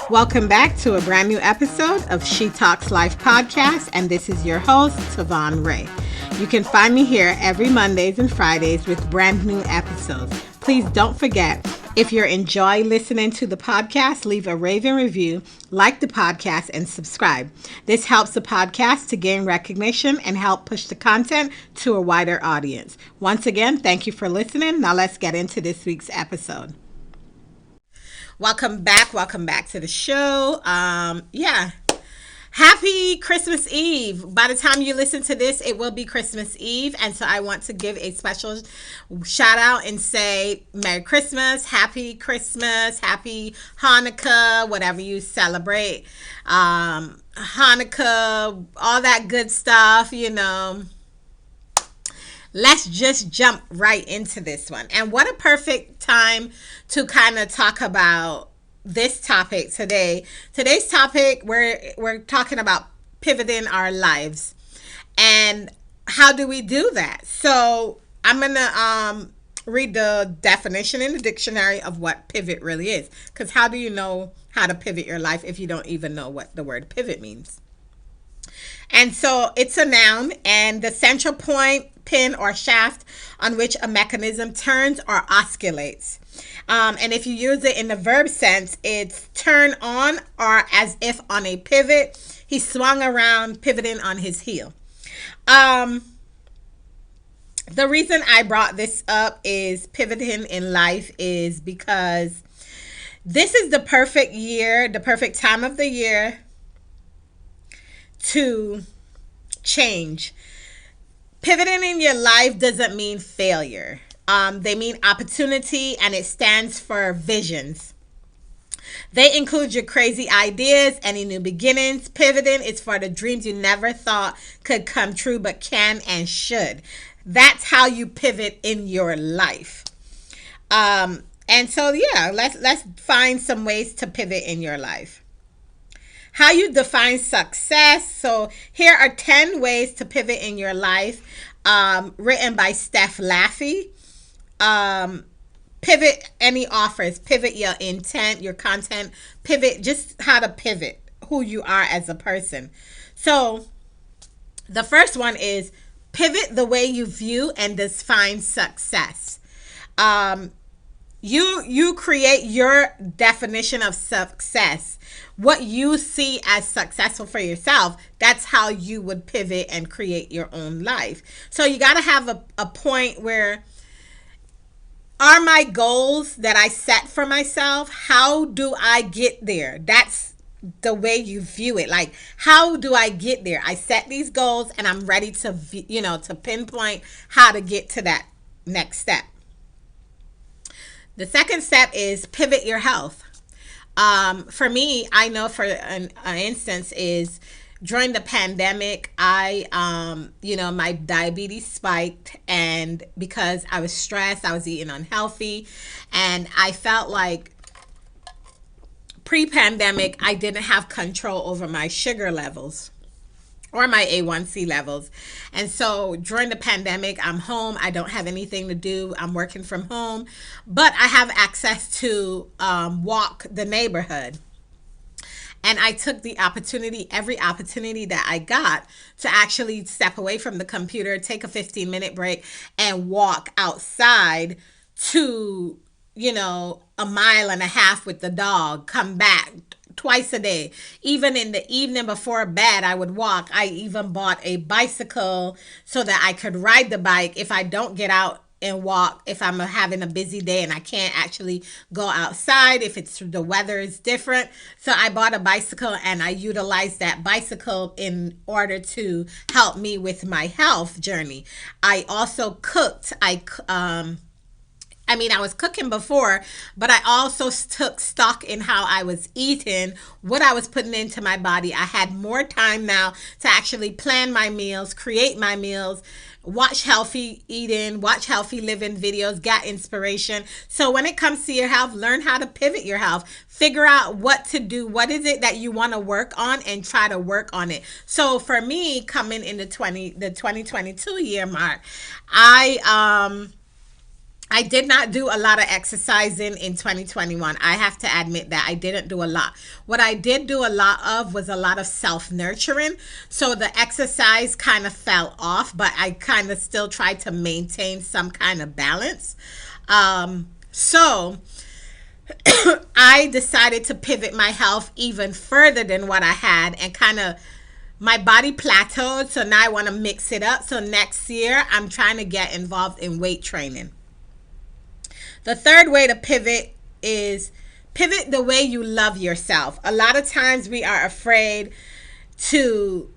Welcome back to a brand new episode of She Talks Life podcast, and this is your host, Tavon Ray. You can find me here every Mondays and Fridays with brand new episodes. Please don't forget, if you enjoy listening to the podcast, leave a raving review, like the podcast, and subscribe. This helps the podcast to gain recognition and help push the content to a wider audience. Once again, thank you for listening. Now let's get into this week's episode. Welcome back to the show. Happy Christmas Eve. By the time you listen to this, it will be Christmas Eve. And so I want to give a special shout out and say Merry Christmas, Happy Hanukkah, whatever you celebrate. Hanukkah, all that good stuff, Let's just jump right into this one. And what a perfect time to kind of talk about this topic today. Today's topic, we're talking about pivoting our lives. And how do we do that? So I'm going to read the definition in the dictionary of what pivot really is. Because how do you know how to pivot your life if you don't even know what the word pivot means? And so it's a noun, and the central point, pin, or shaft on which a mechanism turns or oscillates. And if you use it in the verb sense, it's turn on or as if on a pivot. He swung around, pivoting on his heel. The reason I brought this up is pivoting in life is because this is the perfect year, the perfect time of the year to change. Pivoting in your life doesn't mean failure. They mean opportunity, and it stands for visions. They include your crazy ideas, any new beginnings. Pivoting is for the dreams you never thought could come true, but can and should. That's how you pivot in your life. And so, let's find some ways to pivot in your life. How you define success. So here are 10 ways to pivot in your life, written by Steph Laffey. Pivot any offers, pivot your intent, your content, pivot just how to pivot who you are as a person. So the first one is pivot the way you view and define success. You create your definition of success. What you see as successful for yourself, that's how you would pivot and create your own life. So you got to have a point where, are my goals that I set for myself, how do I get there? That's the way you view it. Like, how do I get there? I set these goals and I'm ready to, to pinpoint how to get to that next step. The second step is pivot your health. For me, I know for an instance is during the pandemic, my diabetes spiked, and because I was stressed, I was eating unhealthy, and I felt like pre-pandemic, I didn't have control over my sugar levels or my A1C levels. And so during the pandemic, I'm home. I don't have anything to do. I'm working from home, but I have access to walk the neighborhood. And I took the opportunity, every opportunity that I got, to actually step away from the computer, take a 15-minute break, and walk outside to, a mile and a half with the dog, come back twice a day. Even in the evening before bed, I would walk. I even bought a bicycle so that I could ride the bike if I don't get out and walk, if I'm having a busy day and I can't actually go outside, if the weather is different. So I bought a bicycle and I utilized that bicycle in order to help me with my health journey. I also cooked. I was cooking before, but I also took stock in how I was eating, what I was putting into my body. I had more time now to actually plan my meals, create my meals, watch healthy eating, watch healthy living videos, get inspiration. So when it comes to your health, learn how to pivot your health. Figure out what to do. What is it that you want to work on, and try to work on it. So for me, coming in the 2022 year mark, I I did not do a lot of exercising in 2021. I have to admit that I didn't do a lot. What I did do a lot of was a lot of self-nurturing. So the exercise kind of fell off, but I kind of still tried to maintain some kind of balance. So I decided to pivot my health even further than what I had, and kind of my body plateaued. So now I want to mix it up. So next year, I'm trying to get involved in weight training. The third way to pivot is pivot the way you love yourself. A lot of times we are afraid to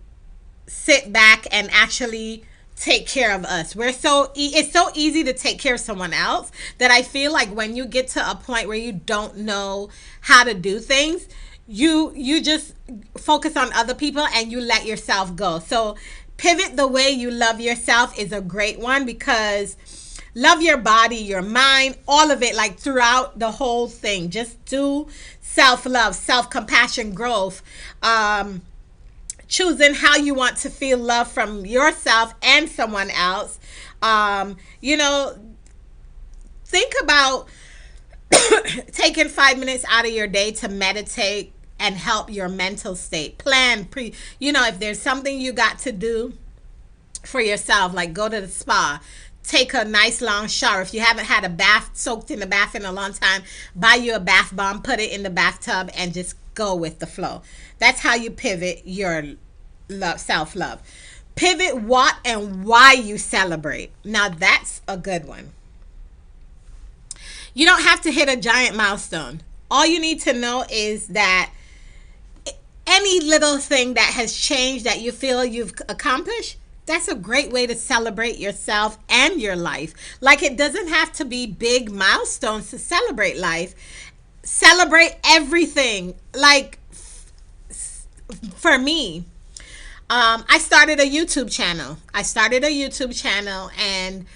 sit back and actually take care of us. It's so easy to take care of someone else that I feel like when you get to a point where you don't know how to do things, you just focus on other people and you let yourself go. So pivot the way you love yourself is a great one, because love your body, your mind, all of it, like throughout the whole thing. Just do self-love, self-compassion, growth, choosing how you want to feel love from yourself and someone else. You know, think about taking 5 minutes out of your day to meditate and help your mental state. Plan, if there's something you got to do for yourself, like go to the spa, take a nice long shower. If you haven't had a bath, soaked in the bath in a long time, buy you a bath bomb, put it in the bathtub, and just go with the flow. That's how you pivot your self-love. Pivot what and why you celebrate. Now that's a good one. You don't have to hit a giant milestone. All you need to know is that any little thing that has changed that you feel you've accomplished, that's a great way to celebrate yourself and your life. Like, it doesn't have to be big milestones to celebrate life. Celebrate everything. Like, for me, I started a YouTube channel. And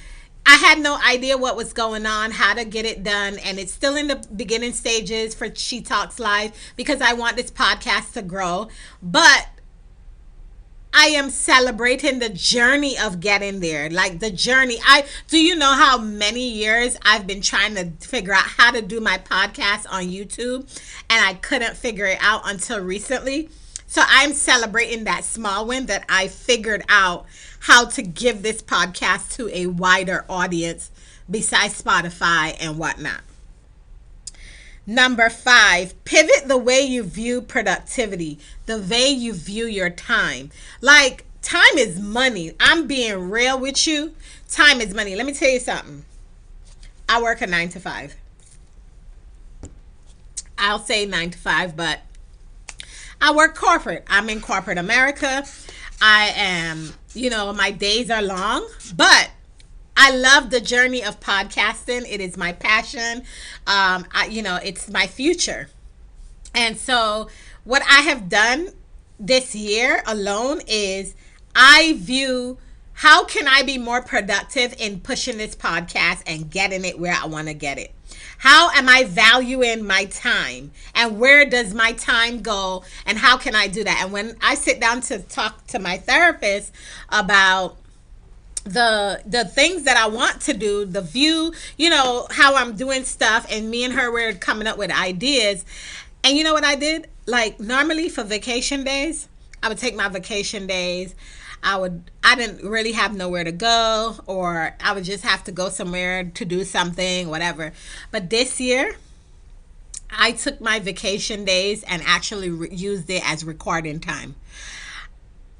I had no idea what was going on, how to get it done. And it's still in the beginning stages for She Talks Life, because I want this podcast to grow. But I am celebrating the journey of getting there. Like the journey. Do you know how many years I've been trying to figure out how to do my podcast on YouTube, and I couldn't figure it out until recently? So I'm celebrating that small win, that I figured out how to give this podcast to a wider audience besides Spotify and whatnot. Number 5, pivot the way you view productivity, the way you view your time. Like, time is money. I'm being real with you. Time is money. Let me tell you something. I work a 9 to 5. I'll say 9 to 5, but I work corporate. I'm in corporate America. I am, my days are long, but I love the journey of podcasting. It is my passion. It's my future. And so what I have done this year alone is I view, how can I be more productive in pushing this podcast and getting it where I want to get it? How am I valuing my time, and where does my time go, and how can I do that? And when I sit down to talk to my therapist about the things that I want to do, the view, how I'm doing stuff, and me and her were coming up with ideas. And you know what I did? Like, normally for vacation days, I would take my vacation days. I didn't really have nowhere to go, or I would just have to go somewhere to do something, whatever. But this year, I took my vacation days and actually used it as recording time.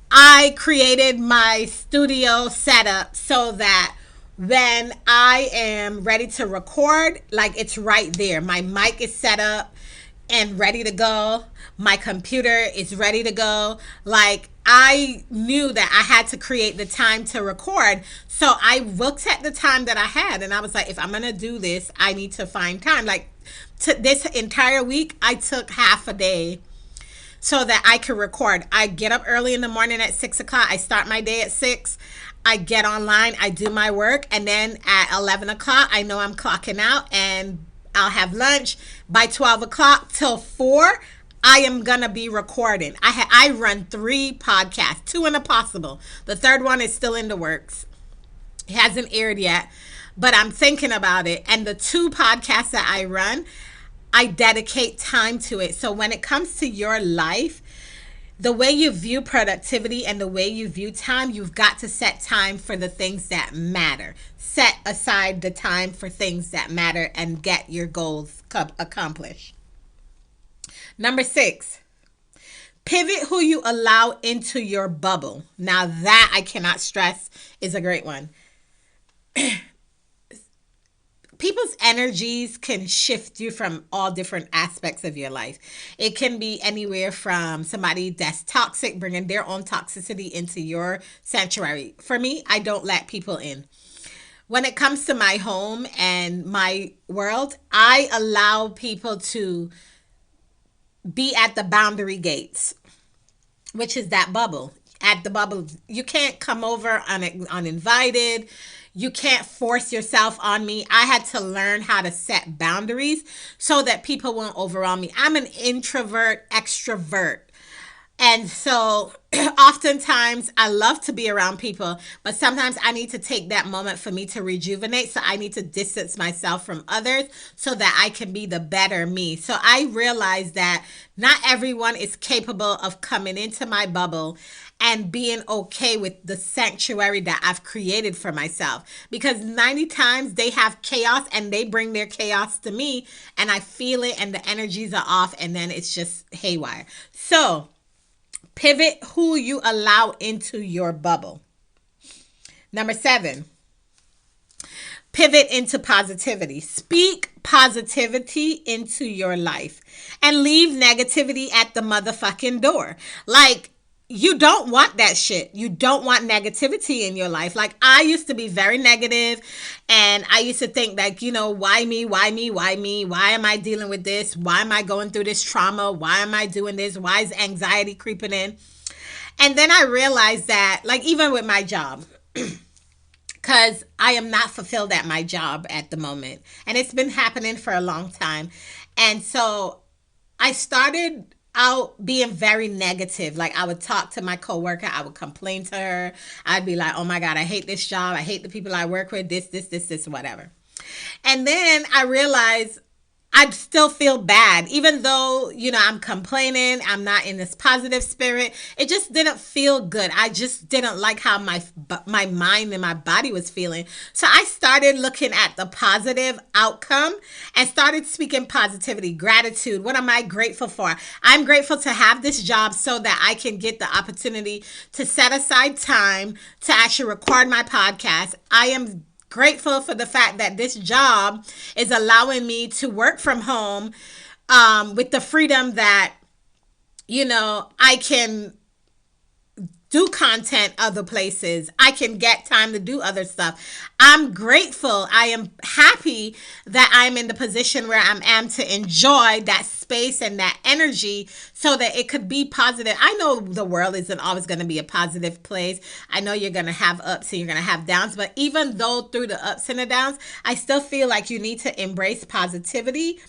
I created my studio setup so that when I am ready to record, like, it's right there. My mic is set up and ready to go. My computer is ready to go. Like, I knew that I had to create the time to record. So I looked at the time that I had, and I was like, if I'm going to do this, I need to find time. Like, this entire week, I took half a day so that I could record. I get up early in the morning at 6 o'clock. I start my day at 6. I get online, I do my work, and then at 11 o'clock, I know I'm clocking out, and I'll have lunch. By 12 o'clock till 4, I am going to be recording. I run 3 podcasts, 2 in a possible. The third one is still in the works. It hasn't aired yet, but I'm thinking about it. And the 2 podcasts that I run, I dedicate time to it. So when it comes to your life, the way you view productivity and the way you view time, you've got to set time for the things that matter. Set aside the time for things that matter and get your goals accomplished. Number 6, pivot who you allow into your bubble. Now that I cannot stress is a great one. People's energies can shift you from all different aspects of your life. It can be anywhere from somebody that's toxic, bringing their own toxicity into your sanctuary. For me, I don't let people in. When it comes to my home and my world, I allow people to be at the boundary gates, which is that bubble. At the bubble, you can't come over uninvited. You can't force yourself on me. I had to learn how to set boundaries so that people won't overwhelm me. I'm an introvert, extrovert. And so oftentimes I love to be around people, but sometimes I need to take that moment for me to rejuvenate. So I need to distance myself from others so that I can be the better me. So I realize that not everyone is capable of coming into my bubble and being okay with the sanctuary that I've created for myself. Because 90 times they have chaos and they bring their chaos to me and I feel it and the energies are off and then it's just haywire. So pivot who you allow into your bubble. Number 7, pivot into positivity. Speak positivity into your life and leave negativity at the motherfucking door. Like, you don't want that shit. You don't want negativity in your life. Like, I used to be very negative and I used to think like, why me? Why me? Why me? Why am I dealing with this? Why am I going through this trauma? Why am I doing this? Why is anxiety creeping in? And then I realized that, like, even with my job, because I am not fulfilled at my job at the moment. And it's been happening for a long time. And so I started out being very negative. Like, I would talk to my coworker, I would complain to her. I'd be like, oh my God, I hate this job. I hate the people I work with, this, whatever. And then I realized I'd still feel bad, even though, I'm complaining, I'm not in this positive spirit. It just didn't feel good. I just didn't like how my mind and my body was feeling. So I started looking at the positive outcome and started speaking positivity, gratitude. What am I grateful for? I'm grateful to have this job so that I can get the opportunity to set aside time to actually record my podcast. I am grateful for the fact that this job is allowing me to work from home with the freedom that, I can do content other places. I can get time to do other stuff. I'm grateful. I am happy that I'm in the position where I am to enjoy that space and that energy so that it could be positive. I know the world isn't always going to be a positive place. I know you're going to have ups and you're going to have downs, but even though through the ups and the downs, I still feel like you need to embrace positivity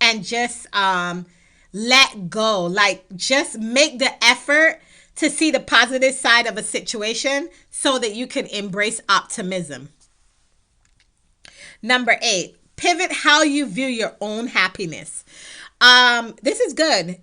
and just let go. Like, just make the effort to see the positive side of a situation so that you can embrace optimism. Number 8, pivot how you view your own happiness. This is good.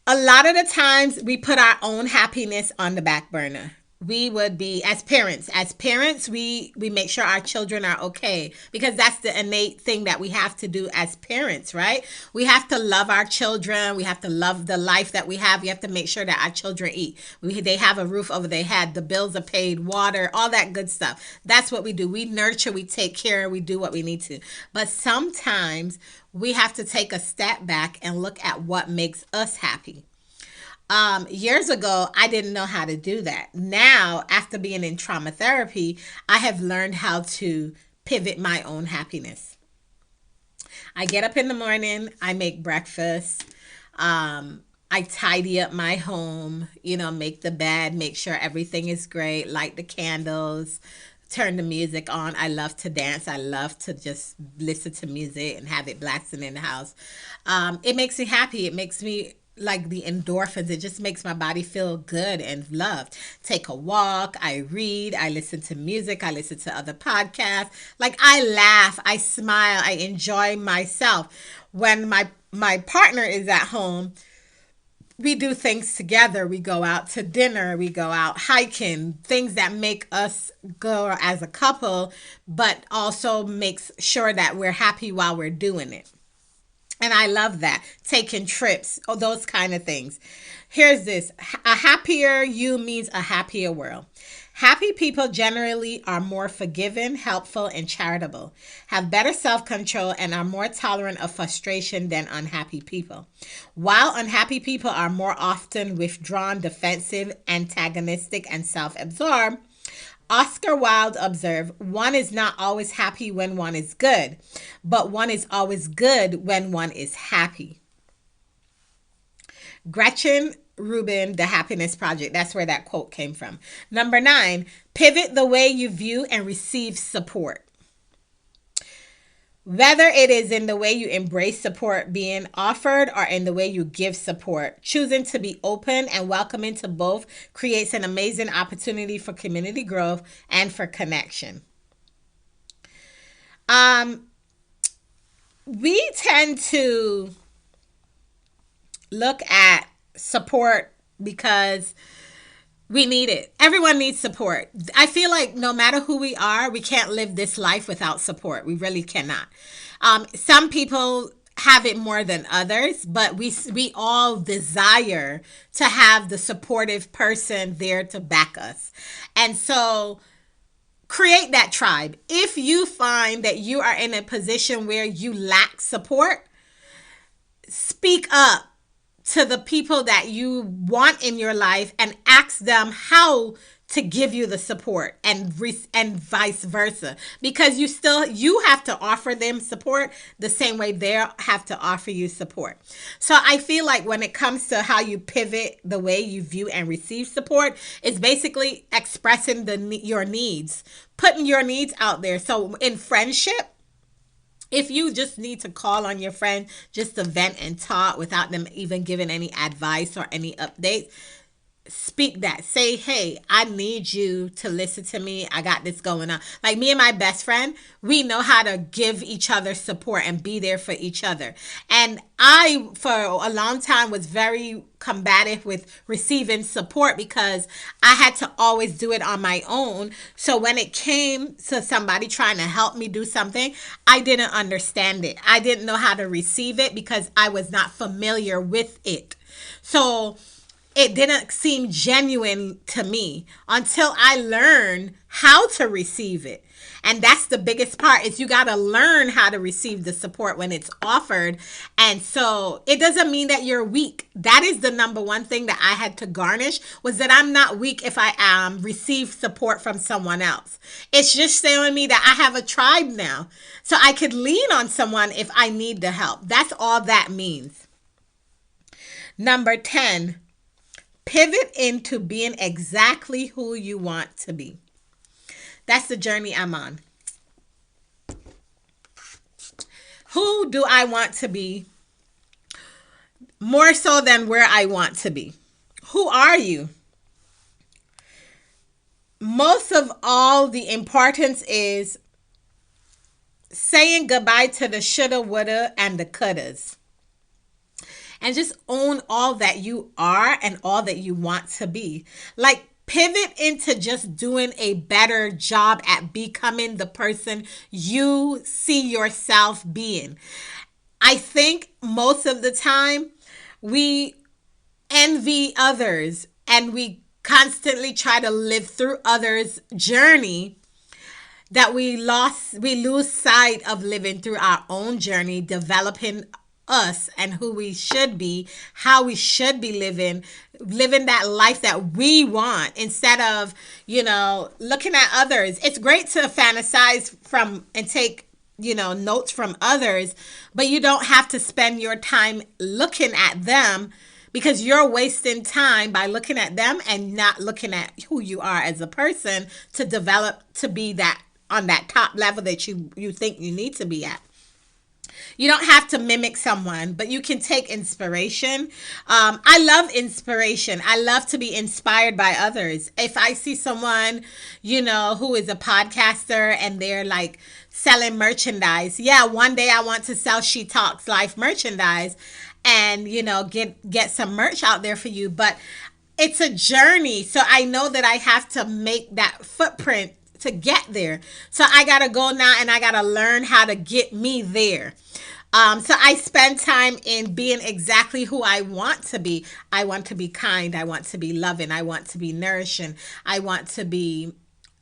A lot of the times we put our own happiness on the back burner. We would be, as parents, we make sure our children are okay, because that's the innate thing that we have to do as parents, right? We have to love our children. We have to love the life that we have. We have to make sure that our children eat. They have a roof over their head. The bills are paid, water, all that good stuff. That's what we do. We nurture, we take care, we do what we need to. But sometimes we have to take a step back and look at what makes us happy. Years ago, I didn't know how to do that. Now, after being in trauma therapy, I have learned how to pivot my own happiness. I get up in the morning, I make breakfast, I tidy up my home, make the bed, make sure everything is great, light the candles, turn the music on. I love to dance. I love to just listen to music and have it blasting in the house. It makes me happy. It makes me like the endorphins. It just makes my body feel good and loved. Take a walk, I read, I listen to music, I listen to other podcasts. Like I laugh, I smile, I enjoy myself. When my partner is at home, we do things together. We go out to dinner, we go out hiking, things that make us go as a couple, but also makes sure that we're happy while we're doing it. And I love that. Taking trips, those kind of things. Here's this. A happier you means a happier world. Happy people generally are more forgiving, helpful, and charitable, have better self-control, and are more tolerant of frustration than unhappy people. While unhappy people are more often withdrawn, defensive, antagonistic, and self-absorbed, Oscar Wilde observed, one is not always happy when one is good, but one is always good when one is happy. Gretchen Rubin, The Happiness Project. That's where that quote came from. Number 9, pivot the way you view and receive support. Whether it is in the way you embrace support being offered or in the way you give support, choosing to be open and welcoming to both creates an amazing opportunity for community growth and for connection. We tend to look at support because we need it. Everyone needs support. I feel like no matter who we are, we can't live this life without support. We really cannot. Some people have it more than others, but we all desire to have the supportive person there to back us. And so create that tribe. If you find that you are in a position where you lack support, speak up to the people that you want in your life and ask them how to give you the support, and vice versa, because you have to offer them support the same way they have to offer you support. So I feel like when it comes to how you pivot the way you view and receive support, it's basically expressing your needs, putting your needs out there. So in friendship, if you just need to call on your friend just to vent and talk without them even giving any advice or any updates, speak that. Say, hey, I need you to listen to me. I got this going on. Like me and my best friend, we know how to give each other support and be there for each other. And I, for a long time, was very combative with receiving support because I had to always do it on my own. So when it came to somebody trying to help me do something, I didn't understand it. I didn't know how to receive it because I was not familiar with it. So it didn't seem genuine to me until I learned how to receive it. And that's the biggest part, is you got to learn how to receive the support when it's offered. And so it doesn't mean that you're weak. That is the number one thing that I had to garnish, was that I'm not weak if I receive support from someone else. It's just showing me that I have a tribe now, so I could lean on someone if I need the help. That's all that means. Number 10, pivot into being exactly who you want to be. That's the journey I'm on. Who do I want to be? More so than where I want to be. Who are you? Most of all, the importance is saying goodbye to the shoulda, woulda, and the couldas. And just own all that you are and all that you want to be. Like, pivot into just doing a better job at becoming the person you see yourself being. I think most of the time we envy others and we constantly try to live through others' journey, that we lose sight of living through our own journey, developing us and who we should be, how we should be living that life that we want, instead of, looking at others. It's great to fantasize from and take, notes from others, but you don't have to spend your time looking at them, because you're wasting time by looking at them and not looking at who you are as a person to develop to be that on that top level that you think you need to be at. You don't have to mimic someone, but you can take inspiration. I love inspiration. I love to be inspired by others. If I see someone, who is a podcaster and they're like selling merchandise, yeah, one day I want to sell She Talks Life merchandise and, get some merch out there for you. But it's a journey. So I know that I have to make that footprint to get there. So I got to go now and I got to learn how to get me there. So I spend time in being exactly who I want to be. I want to be kind. I want to be loving. I want to be nourishing. I want to be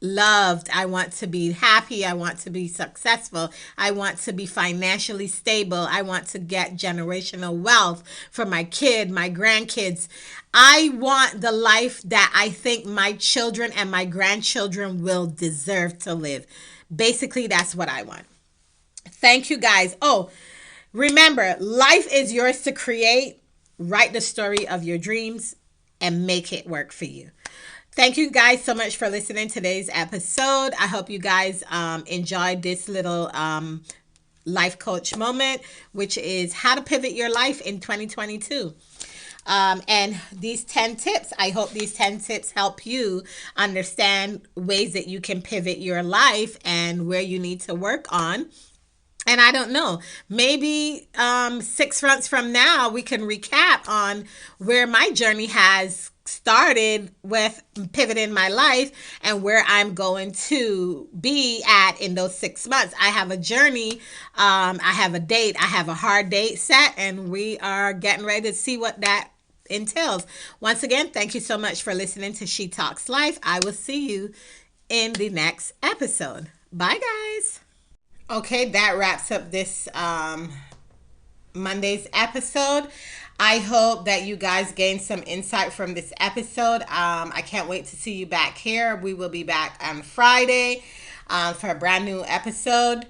loved. I want to be happy. I want to be successful. I want to be financially stable. I want to get generational wealth for my kid, my grandkids. I want the life that I think my children and my grandchildren will deserve to live. Basically, that's what I want. Thank you guys. Oh, remember, life is yours to create. Write the story of your dreams and make it work for you. Thank you guys so much for listening to today's episode. I hope you guys enjoyed this little life coach moment, which is how to pivot your life in 2022. And these 10 tips, I hope these 10 tips help you understand ways that you can pivot your life and where you need to work on. And I don't know, maybe 6 months from now, we can recap on where my journey has started with pivoting my life and where I'm going to be at in those 6 months. I have a journey. I have a date. I have a hard date set, and we are getting ready to see what that entails. Once again, thank you so much for listening to She Talks Life. I will see you in the next episode. Bye, guys. Okay, that wraps up this Monday's episode. I hope that you guys gained some insight from this episode. I can't wait to see you back here. We will be back on Friday for a brand new episode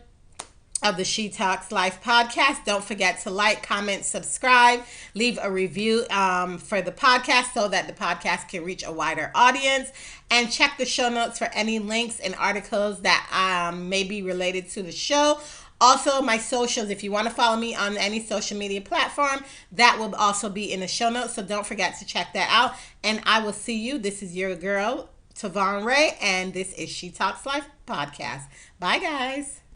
of the She Talks Life podcast. Don't forget to like, comment, subscribe, leave a review for the podcast so that the podcast can reach a wider audience. And check the show notes for any links and articles that may be related to the show. Also, my socials, if you want to follow me on any social media platform, that will also be in the show notes. So don't forget to check that out. And I will see you. This is your girl, Tavon Ray, and this is She Talks Life podcast. Bye, guys.